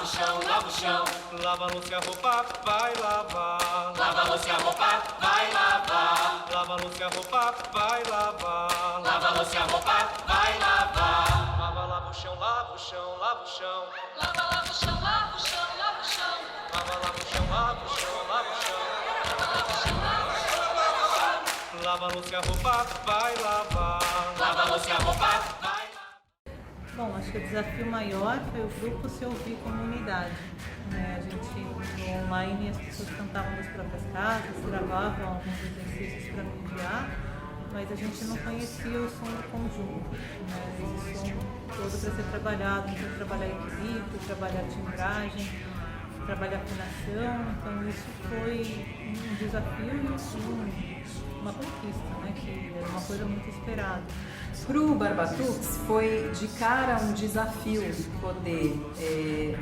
lava o chão, lava o chão. Lava a louça e a roupa, vai lavar. Lava a louça e a roupa, vai lavar. Lava a louça e a roupa, vai lavar. Lava a louça e a roupa, vai lavar. Lava o chão, lava o chão, lava o chão. Lava o chão, lava o chão, lava o chão. Lava o chão, lava o chão, lava o chão. Lava a louça e a roupa, vai lavar. Lava a louça e a roupa, vai lavar. Bom, acho que o desafio maior foi o grupo se ouvir como unidade. A gente, no online, as pessoas cantavam das próprias casas, gravavam alguns exercícios para me enviar, mas a gente não conhecia o som do conjunto. Esse som todo para ser trabalhado, então trabalhar equilíbrio, trabalhar timbragem, trabalhar afinação. Então isso foi um desafio e uma conquista, que era uma coisa muito esperada. Para o Barbatux foi de cara um desafio poder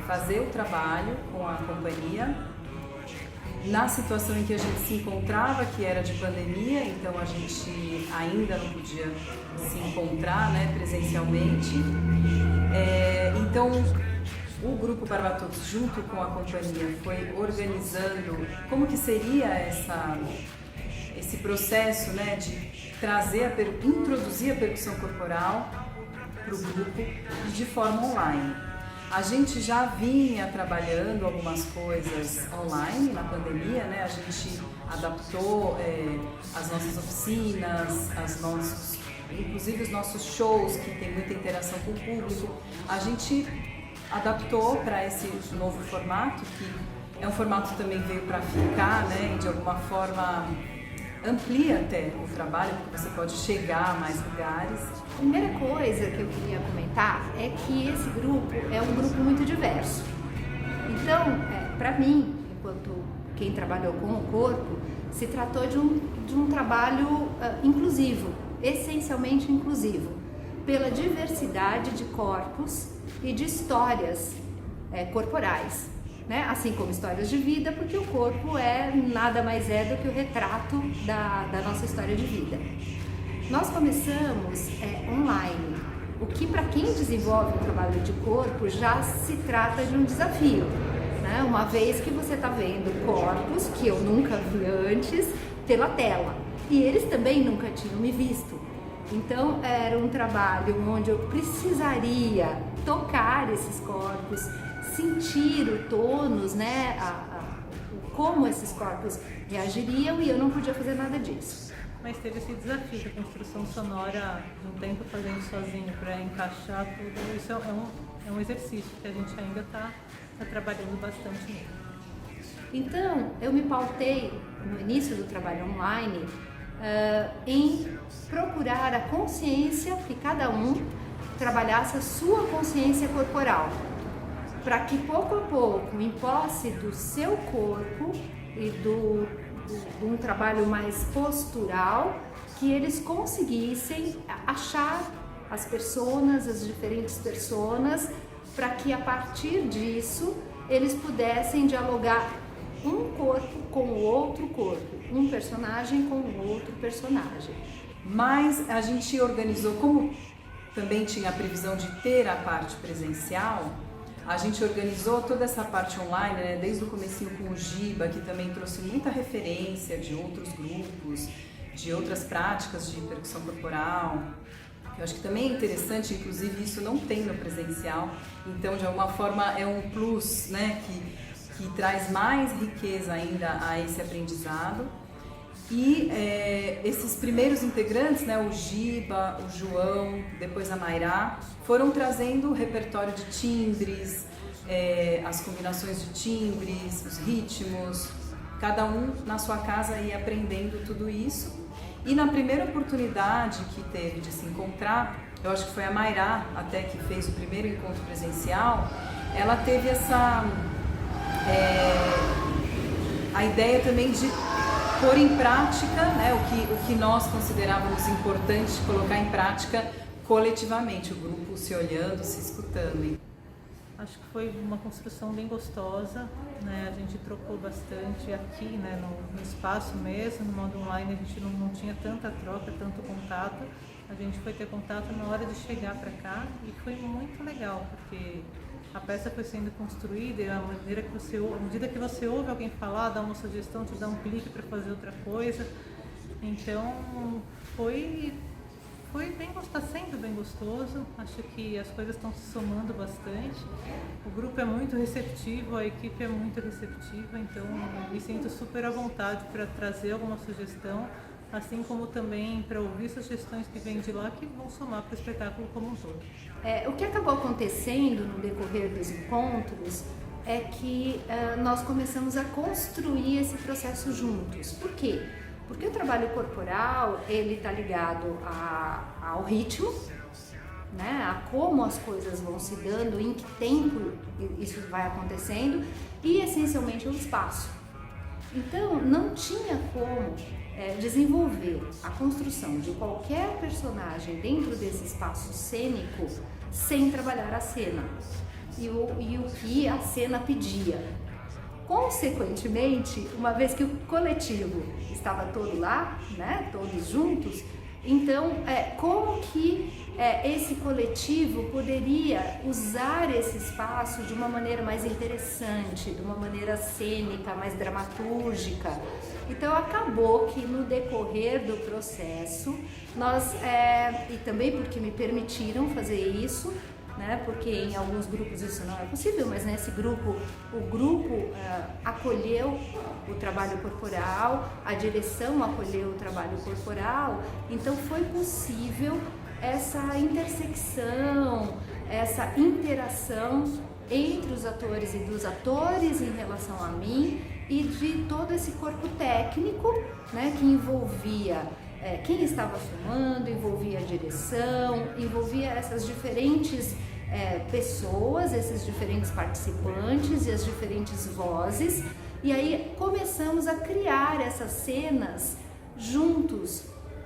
fazer o trabalho com a companhia na situação em que a gente se encontrava, que era de pandemia, então a gente ainda não podia se encontrar presencialmente. Então o Grupo Barbatux, junto com a companhia, foi organizando como que seria esse processo de introduzir a percussão corporal para o grupo de forma online. A gente já vinha trabalhando algumas coisas online na pandemia, a gente adaptou as nossas oficinas, inclusive os nossos shows, que tem muita interação com o público. A gente adaptou para esse novo formato, que é um formato que também veio para ficar, e de alguma forma amplia até o trabalho, porque você pode chegar a mais lugares. A primeira coisa que eu queria comentar é que esse grupo é um grupo muito diverso. Então, para mim, enquanto quem trabalhou com o corpo, se tratou de um trabalho inclusivo, essencialmente inclusivo, pela diversidade de corpos e de histórias corporais. Assim como histórias de vida, porque o corpo nada mais do que o retrato da nossa história de vida. Nós começamos online, o que para quem desenvolve um trabalho de corpo já se trata de um desafio, uma vez que você está vendo corpos que eu nunca vi antes pela tela, e eles também nunca tinham me visto. Então era um trabalho onde eu precisaria tocar esses corpos, sentir o tônus, como esses corpos reagiriam, e eu não podia fazer nada disso. Mas teve esse desafio da construção sonora de um tempo fazendo sozinho para encaixar tudo. Isso é um exercício que a gente ainda está trabalhando bastante nele. Então, eu me pautei no início do trabalho online em procurar a consciência, que cada um trabalhasse a sua consciência corporal, para que pouco a pouco, em posse do seu corpo e de um trabalho mais postural, que eles conseguissem achar as diferentes personas, para que a partir disso eles pudessem dialogar um corpo com o outro corpo, um personagem com o outro personagem. Mas a gente organizou, como também tinha a previsão de ter a parte presencial, a gente organizou toda essa parte online, desde o comecinho com o Giba, que também trouxe muita referência de outros grupos, de outras práticas de percussão corporal. Eu acho que também é interessante, inclusive isso não tem no presencial, então de alguma forma é um plus, que traz mais riqueza ainda a esse aprendizado. E esses primeiros integrantes, o Giba, o João, depois a Mairá, foram trazendo o repertório de timbres, as combinações de timbres, os ritmos, cada um na sua casa ia aprendendo tudo isso. E na primeira oportunidade que teve de se encontrar, eu acho que foi a Mairá até que fez o primeiro encontro presencial, ela teve a ideia também de pôr em prática o que nós considerávamos importante colocar em prática coletivamente, o grupo se olhando, se escutando. Acho que foi uma construção bem gostosa, A gente trocou bastante aqui, no espaço mesmo, no modo online a gente não tinha tanta troca, tanto contato. A gente foi ter contato na hora de chegar para cá e foi muito legal, porque a peça foi sendo construída e à medida que você ouve alguém falar, dá uma sugestão, te dá um clique para fazer outra coisa. Então está sendo bem gostoso. Acho que as coisas estão se somando bastante. O grupo é muito receptivo, a equipe é muito receptiva, então eu me sinto super à vontade para trazer alguma sugestão, assim como também para ouvir sugestões que vêm de lá que vão somar para o espetáculo como um todo. O que acabou acontecendo no decorrer dos encontros é que nós começamos a construir esse processo juntos. Por quê? Porque o trabalho corporal, ele está ligado ao ritmo, né? A como as coisas vão se dando, em que tempo isso vai acontecendo e essencialmente o espaço. Então não tinha como desenvolver a construção de qualquer personagem dentro desse espaço cênico sem trabalhar a cena e o que a cena pedia. Consequentemente, uma vez que o coletivo estava todo lá, né, todos juntos, então como que esse coletivo poderia usar esse espaço de uma maneira mais interessante, de uma maneira cênica, mais dramatúrgica. Então acabou que no decorrer do processo, nós, e também porque me permitiram fazer isso, né, porque em alguns grupos isso não é possível, mas nesse grupo, o grupo acolheu o trabalho corporal, a direção acolheu o trabalho corporal, então foi possível essa intersecção, essa interação entre os atores e dos atores em relação a mim e de todo esse corpo técnico, né, que envolvia quem estava filmando, envolvia a direção, envolvia essas diferentes pessoas, esses diferentes participantes e as diferentes vozes, e aí começamos a criar essas cenas juntos,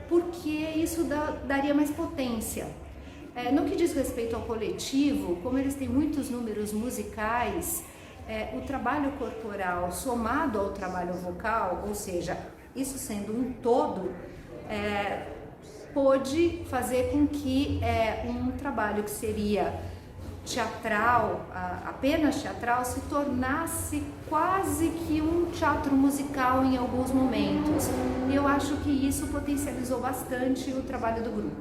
porque isso daria mais potência. No que diz respeito ao coletivo, como eles têm muitos números musicais, o trabalho corporal somado ao trabalho vocal, ou seja, isso sendo um todo, pôde fazer com que um trabalho que seria teatral, apenas teatral, se tornasse quase que um teatro musical em alguns momentos. E eu acho que isso potencializou bastante o trabalho do grupo.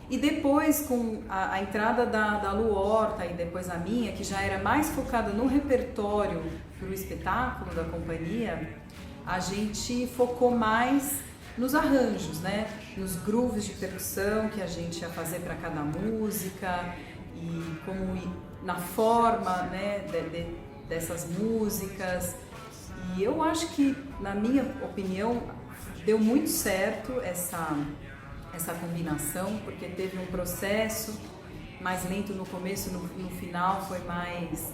E depois, com a entrada da Lu Horta e depois a minha, que já era mais focada no repertório para o espetáculo da companhia, a gente focou mais nos arranjos, né? Nos grooves de percussão que a gente ia fazer para cada música e como na forma, né, dessas músicas. E eu acho que, na minha opinião, deu muito certo essa combinação, porque teve um processo mais lento no começo, no final foi mais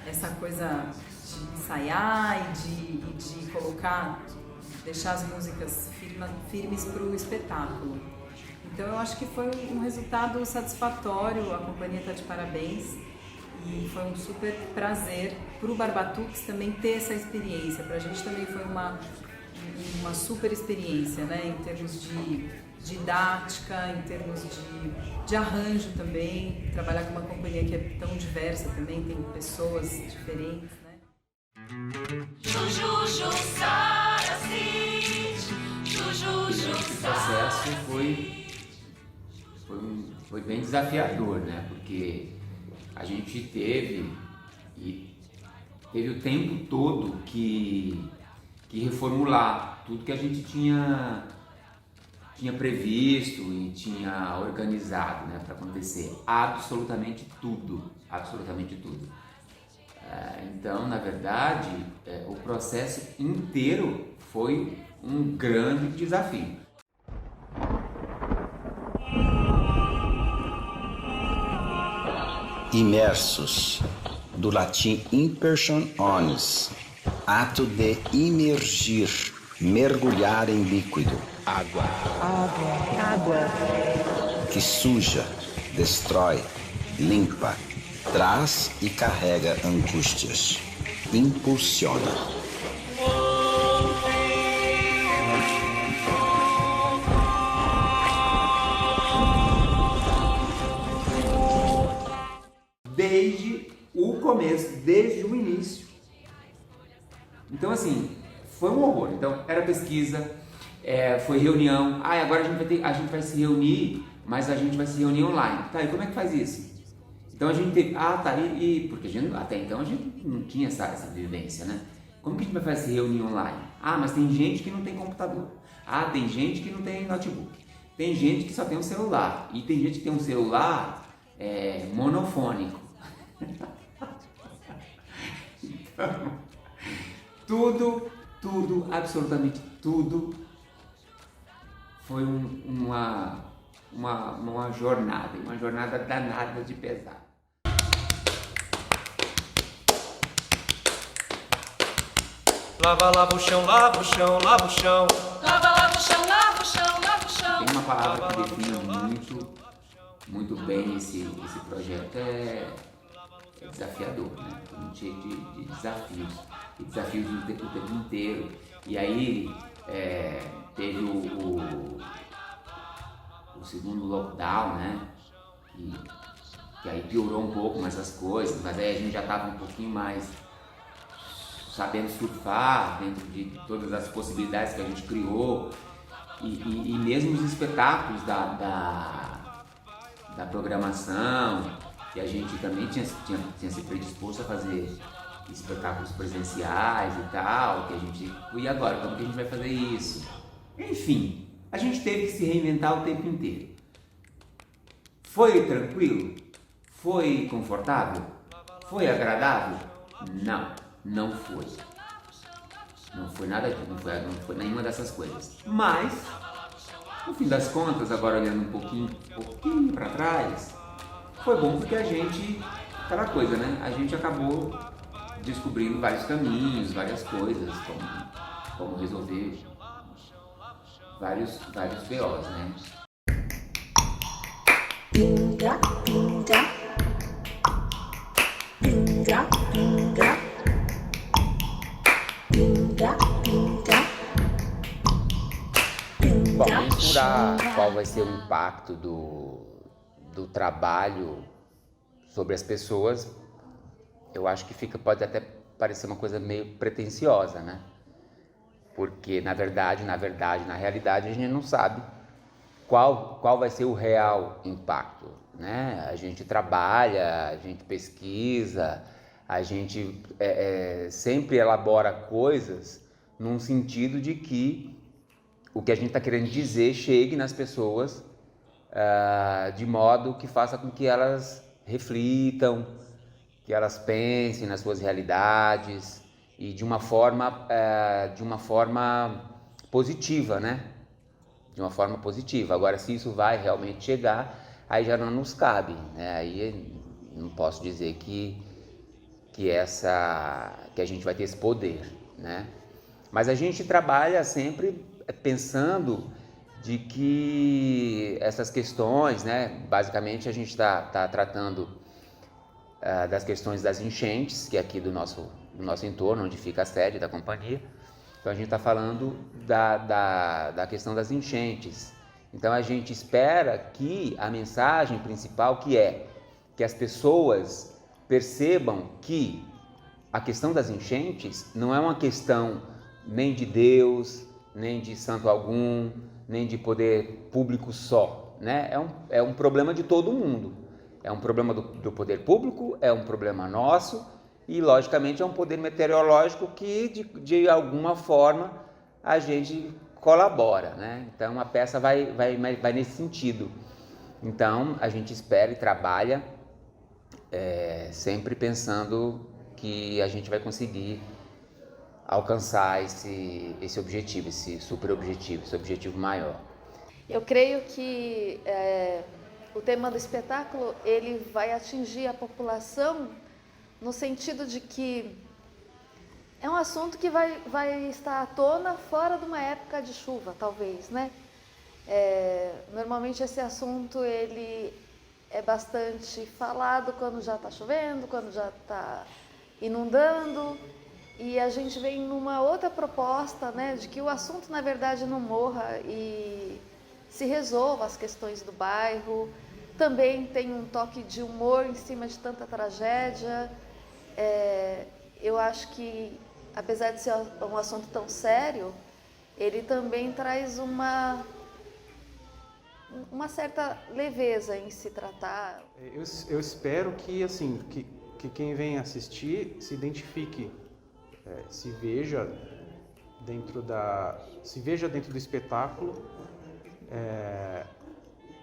essa coisa de ensaiar e de colocar, deixar as músicas firmes para o espetáculo. Então eu acho que foi um resultado satisfatório, a companhia está de parabéns e foi um super prazer para o Barbatuques também ter essa experiência. Para a gente também foi uma super experiência, né, em termos de didática, em termos de arranjo também, trabalhar com uma companhia que é tão diversa também, tem pessoas diferentes, né? O processo foi bem desafiador, né? Porque a gente teve o tempo todo que reformular tudo que a gente tinha previsto e tinha organizado, né, para acontecer. Absolutamente tudo. Então, na verdade, o processo inteiro foi um grande desafio. Imersos, do latim immersion onis, ato de imergir, mergulhar em líquido. Água. Que suja, destrói, limpa, traz e carrega angústias, impulsiona. Desde o começo, desde o início. Então assim, foi um horror. Então era pesquisa, foi reunião. Agora a gente vai se reunir, mas a gente vai se reunir online. Tá, e como é que faz isso? Então a gente teve, porque até então a gente não tinha essa vivência, né? Como que a gente vai fazer reunião online? Mas tem gente que não tem computador. Tem gente que não tem notebook. Tem gente que só tem um celular. E tem gente que tem um celular monofônico. Então, tudo, absolutamente tudo foi uma jornada danada de pesar. Lava o chão, lava o chão, lava o chão. Lava o chão, lava o chão, lava o chão. Tem uma palavra que define muito bem esse projeto, é desafiador, né? Muito cheio de desafios, e desafios o tempo inteiro. E aí teve o segundo lockdown, né? Que aí piorou um pouco mais as coisas, mas aí a gente já estava um pouquinho mais sabendo surfar dentro de todas as possibilidades que a gente criou, e mesmo os espetáculos da programação, que a gente também tinha se predisposto a fazer espetáculos presenciais e tal, que a gente, e agora, como que a gente vai fazer isso? Enfim, a gente teve que se reinventar o tempo inteiro. Foi tranquilo? Foi confortável? Foi agradável? Não foi. Não foi nada disso, não foi nenhuma dessas coisas. Mas, no fim das contas, agora olhando um pouquinho para trás, foi bom porque a gente, aquela coisa, né? A gente acabou descobrindo vários caminhos, várias coisas, como resolver vários BOs, né? Pinga, pinga. Pinga, pinga. Pinga, pinga. Bom, mensurar qual vai ser o impacto do trabalho sobre as pessoas, eu acho que pode até parecer uma coisa meio pretensiosa, né? Porque na realidade, a gente não sabe qual vai ser o real impacto, né? A gente trabalha, a gente pesquisa, a gente sempre elabora coisas num sentido de que o que a gente está querendo dizer chegue nas pessoas de modo que faça com que elas reflitam, que elas pensem nas suas realidades e de uma forma positiva, né? De uma forma positiva. Agora, se isso vai realmente chegar, aí já não nos cabe, né? Aí não posso dizer que a gente vai ter esse poder, né? Mas a gente trabalha sempre pensando de que essas questões, né? Basicamente a gente está tratando das questões das enchentes, que é aqui do nosso entorno, onde fica a sede da companhia. Então a gente está falando da questão das enchentes. Então a gente espera que a mensagem principal que as pessoas percebam que a questão das enchentes não é uma questão nem de Deus, nem de santo algum, nem de poder público só, né? É um problema de todo mundo. É um problema do poder público, é um problema nosso e, logicamente, é um poder meteorológico que, de alguma forma, a gente colabora, né? Então, a peça vai nesse sentido. Então, a gente espera e trabalha sempre pensando que a gente vai conseguir alcançar esse objetivo, esse super objetivo, esse objetivo maior. Eu creio que o tema do espetáculo ele vai atingir a população no sentido de que é um assunto que vai estar à tona fora de uma época de chuva, talvez, né? Normalmente esse assunto ele é bastante falado quando já está chovendo, quando já está inundando, e a gente vem numa outra proposta, né, de que o assunto na verdade não morra e se resolva as questões do bairro. Também tem um toque de humor em cima de tanta tragédia eu acho que, apesar de ser um assunto tão sério, ele também traz uma certa leveza em se tratar. Eu espero que, assim, que quem vem assistir se identifique, se veja dentro do espetáculo,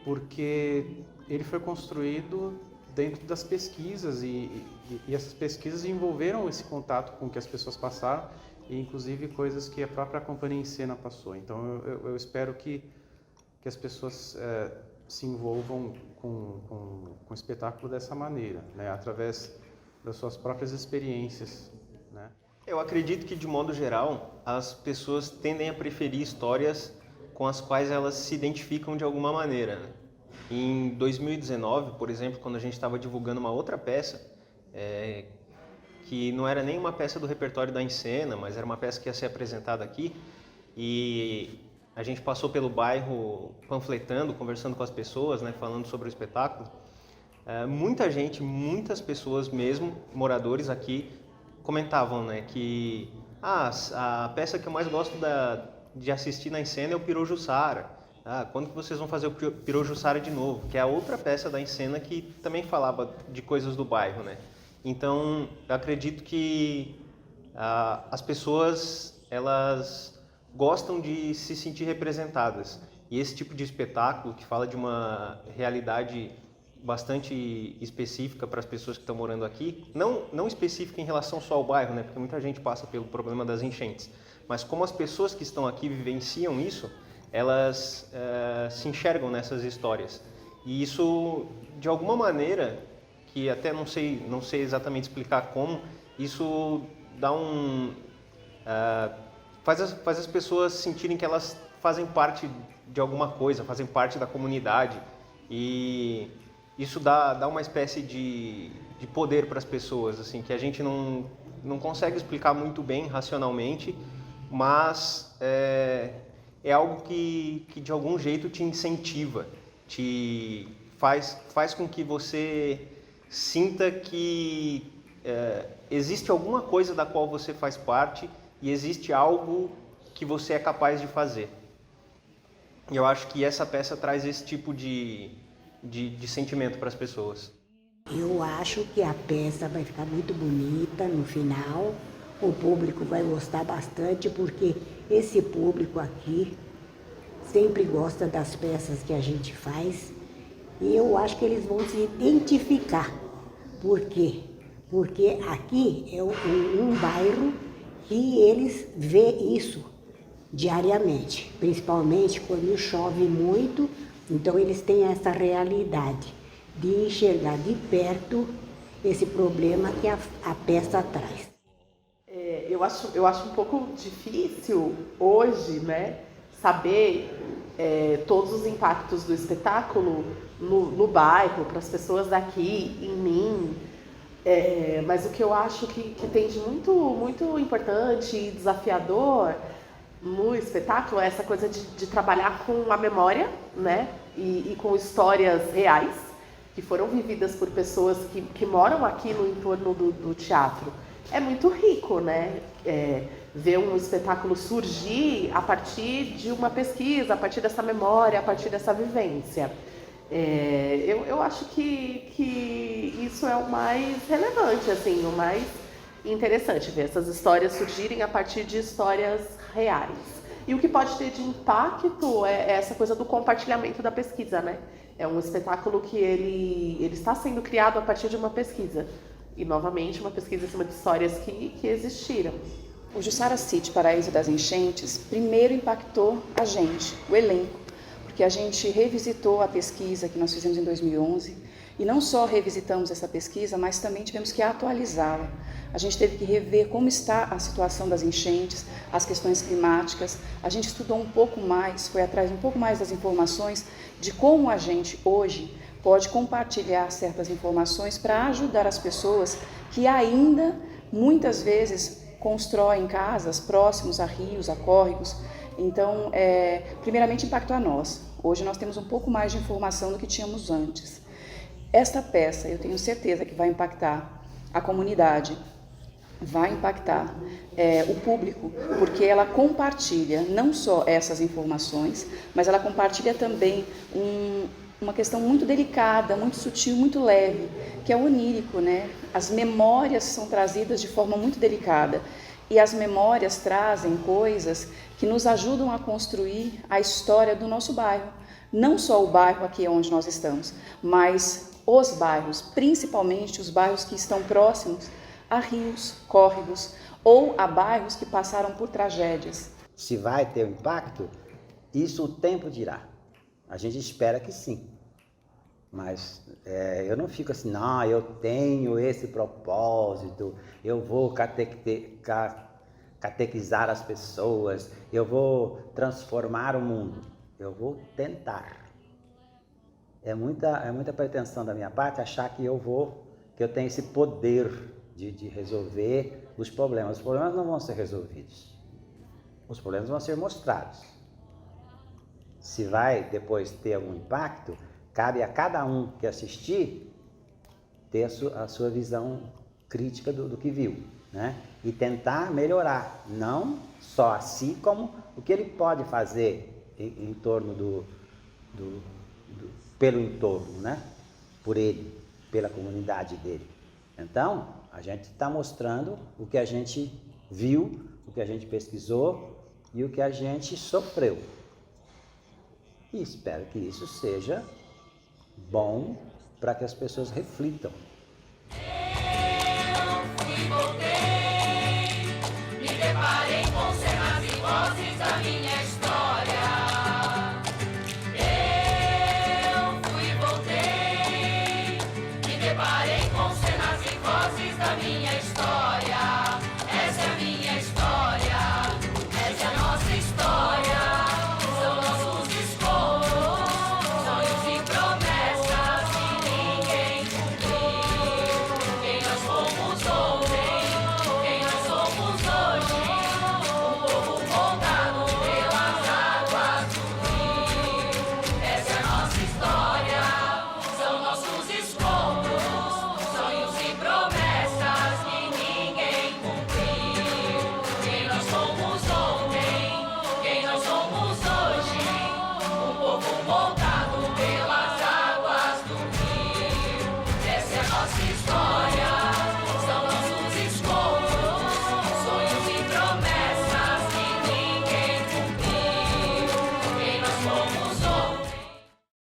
porque ele foi construído dentro das pesquisas e essas pesquisas envolveram esse contato com o que as pessoas passaram e inclusive coisas que a própria Companhia em Cena passou. Então eu espero que as pessoas se envolvam com o espetáculo dessa maneira, né? Através das suas próprias experiências, né? Eu acredito que, de modo geral, as pessoas tendem a preferir histórias com as quais elas se identificam de alguma maneira, né? Em 2019, por exemplo, quando a gente estava divulgando uma outra peça, que não era nem uma peça do repertório da Encena, mas era uma peça que ia ser apresentada aqui, e a gente passou pelo bairro panfletando, conversando com as pessoas, né, falando sobre o espetáculo. Muitas pessoas mesmo, moradores aqui, comentavam, né, que a peça que eu mais gosto de assistir na Encena é o Pirojussara. Quando que vocês vão fazer o Pirojussara de novo? Que é a outra peça da Encena que também falava de coisas do bairro, né? Então, eu acredito que as pessoas, elas gostam de se sentir representadas. E esse tipo de espetáculo, que fala de uma realidade bastante específica para as pessoas que estão morando aqui, não específica em relação só ao bairro, né? Porque muita gente passa pelo problema das enchentes, mas como as pessoas que estão aqui vivenciam isso, elas se enxergam nessas histórias. E isso, de alguma maneira, que até não sei exatamente explicar como, isso dá faz as pessoas sentirem que elas fazem parte de alguma coisa, fazem parte da comunidade, e isso dá uma espécie de poder para as pessoas, assim, que a gente não consegue explicar muito bem racionalmente, mas é algo que de algum jeito te incentiva, te faz com que você sinta que existe alguma coisa da qual você faz parte e existe algo que você é capaz de fazer. E eu acho que essa peça traz esse tipo de sentimento para as pessoas. Eu acho que a peça vai ficar muito bonita no final. O público vai gostar bastante, porque esse público aqui sempre gosta das peças que a gente faz. E eu acho que eles vão se identificar. Por quê? Porque aqui é um bairro que eles vê isso diariamente, principalmente quando chove muito. Então eles têm essa realidade de enxergar de perto esse problema que a peça traz. Eu acho um pouco difícil hoje, né, saber todos os impactos do espetáculo no bairro, para as pessoas daqui, em mim. Mas o que eu acho que tem de muito importante e desafiador no espetáculo é essa coisa de trabalhar com a memória, né, e com histórias reais que foram vividas por pessoas que moram aqui no entorno do teatro. É muito rico, né, ver um espetáculo surgir a partir de uma pesquisa, a partir dessa memória, a partir dessa vivência. Eu acho que isso é o mais relevante, assim, o mais interessante, ver essas histórias surgirem a partir de histórias reais. E o que pode ter de impacto é essa coisa do compartilhamento da pesquisa, né? É um espetáculo que ele está sendo criado a partir de uma pesquisa. E, novamente, uma pesquisa em cima de histórias que existiram. O Jussara City, Paraíso das Enchentes, primeiro impactou a gente, o elenco, porque a gente revisitou a pesquisa que nós fizemos em 2011, e não só revisitamos essa pesquisa, mas também tivemos que atualizá-la. A gente teve que rever como está a situação das enchentes, as questões climáticas. A gente estudou um pouco mais, foi atrás um pouco mais das informações de como a gente hoje pode compartilhar certas informações para ajudar as pessoas que ainda, muitas vezes, constroem casas próximos a rios, a córregos. Então, primeiramente impactou a nós. Hoje nós temos um pouco mais de informação do que tínhamos antes. Esta peça, eu tenho certeza que vai impactar a comunidade, vai impactar o público, porque ela compartilha não só essas informações, mas ela compartilha também uma questão muito delicada, muito sutil, muito leve, que é o onírico, né? As memórias são trazidas de forma muito delicada e as memórias trazem coisas que nos ajudam a construir a história do nosso bairro. Não só o bairro aqui onde nós estamos, mas os bairros, principalmente os bairros que estão próximos a rios, córregos ou a bairros que passaram por tragédias. Se vai ter um impacto, isso o tempo dirá. A gente espera que sim. Mas eu não fico assim, não, eu tenho esse propósito, eu vou catequizar as pessoas, eu vou transformar o mundo. Eu vou tentar. É muita pretensão da minha parte achar que eu tenho esse poder de resolver os problemas. Os problemas não vão ser resolvidos. Os problemas vão ser mostrados. Se vai depois ter algum impacto, cabe a cada um que assistir ter a sua visão crítica do que viu, né? E tentar melhorar, não só a si, como o que ele pode fazer em torno pelo entorno, né? Por ele, pela comunidade dele. Então, a gente está mostrando o que a gente viu, o que a gente pesquisou e o que a gente sofreu. E espero que isso seja bom para que as pessoas reflitam. Me deparei com cenas e vozes da minha história. Eu fui e voltei. Me deparei com cenas e vozes da minha história.